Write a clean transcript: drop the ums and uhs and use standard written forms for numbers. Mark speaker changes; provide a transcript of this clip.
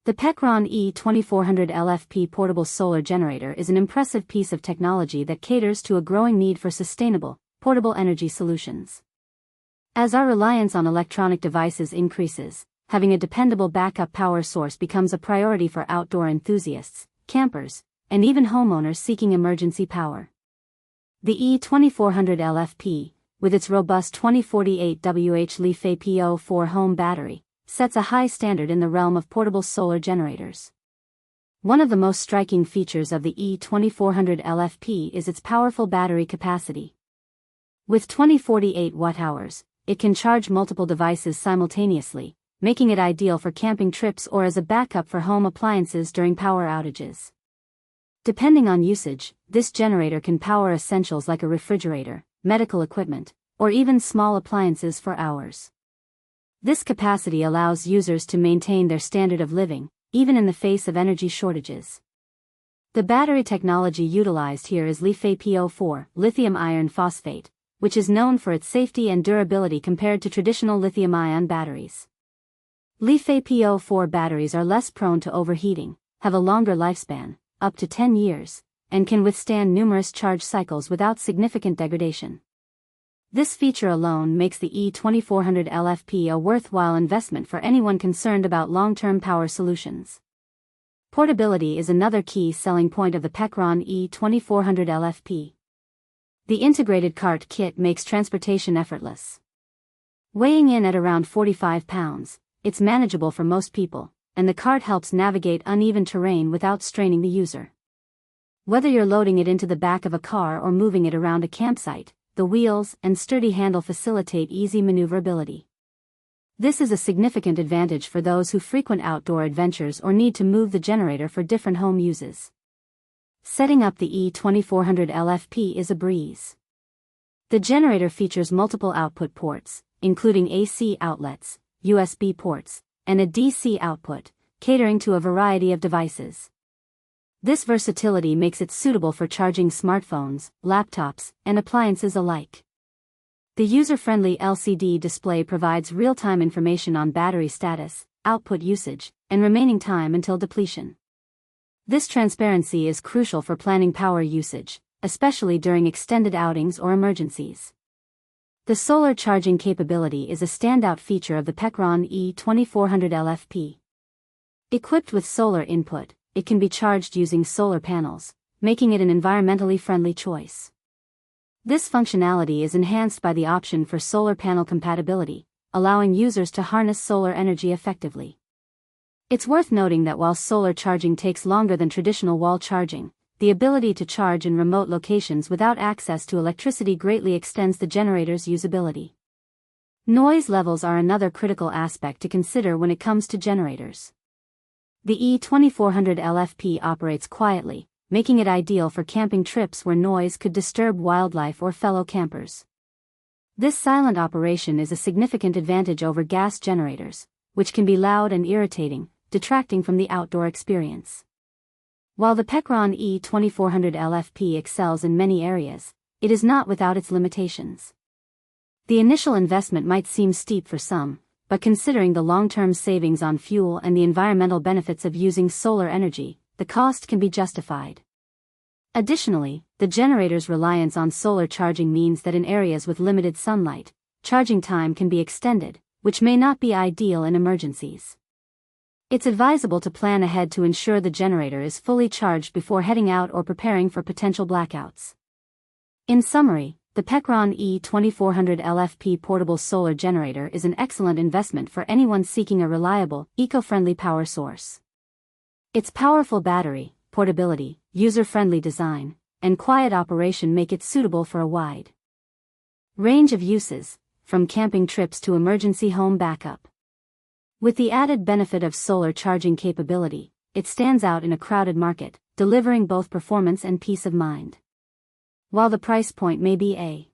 Speaker 1: The Pecron E2400LFP portable solar generator is an impressive piece of technology that caters to a growing need for sustainable, portable energy solutions. As our reliance on electronic devices increases, having a dependable backup power source becomes a priority for outdoor enthusiasts, campers, and even homeowners seeking emergency power. The E2400LFP, with its robust 2048Wh LiFePO4 home battery, sets a high standard in the realm of portable solar generators. One of the most striking features of the E2400LFP is its powerful battery capacity. With 2048 watt-hours, it can charge multiple devices simultaneously, making it ideal for camping trips or as a backup for home appliances during power outages. Depending on usage, this generator can power essentials like a refrigerator, medical equipment, or even small appliances for hours. This capacity allows users to maintain their standard of living, even in the face of energy shortages. The battery technology utilized here is LiFePO4, lithium iron phosphate, which is known for its safety and durability compared to traditional lithium-ion batteries. LiFePO4 batteries are less prone to overheating, have a longer lifespan, up to 10 years, and can withstand numerous charge cycles without significant degradation. This feature alone makes the E2400LFP a worthwhile investment for anyone concerned about long-term power solutions. Portability is another key selling point of the Pecron E2400LFP. The integrated cart kit makes transportation effortless. Weighing in at around 45 pounds, it's manageable for most people, and the cart helps navigate uneven terrain without straining the user. Whether you're loading it into the back of a car or moving it around a campsite, the wheels and sturdy handle facilitate easy maneuverability. This is a significant advantage for those who frequent outdoor adventures or need to move the generator for different home uses. Setting up the E2400LFP is a breeze. The generator features multiple output ports, including AC outlets, USB ports, and a DC output, catering to a variety of devices. This versatility makes it suitable for charging smartphones, laptops, and appliances alike. The user-friendly LCD display provides real-time information on battery status, output usage, and remaining time until depletion. This transparency is crucial for planning power usage, especially during extended outings or emergencies. The solar charging capability is a standout feature of the Pecron E2400LFP. Equipped with solar input, it can be charged using solar panels, making it an environmentally friendly choice. This functionality is enhanced by the option for solar panel compatibility, allowing users to harness solar energy effectively. It's worth noting that while solar charging takes longer than traditional wall charging, the ability to charge in remote locations without access to electricity greatly extends the generator's usability. Noise levels are another critical aspect to consider when it comes to generators. The E2400LFP operates quietly, making it ideal for camping trips where noise could disturb wildlife or fellow campers. This silent operation is a significant advantage over gas generators, which can be loud and irritating, detracting from the outdoor experience. While the Pecron E2400LFP excels in many areas, it is not without its limitations. The initial investment might seem steep for some, but considering the long-term savings on fuel and the environmental benefits of using solar energy, the cost can be justified. Additionally, the generator's reliance on solar charging means that in areas with limited sunlight, charging time can be extended, which may not be ideal in emergencies. It's advisable to plan ahead to ensure the generator is fully charged before heading out or preparing for potential blackouts. In summary, the Pecron E2400LFP portable solar generator is an excellent investment for anyone seeking a reliable, eco-friendly power source. Its powerful battery, portability, user-friendly design, and quiet operation make it suitable for a wide range of uses, from camping trips to emergency home backup. With the added benefit of solar charging capability, it stands out in a crowded market, delivering both performance and peace of mind. While the price point may be a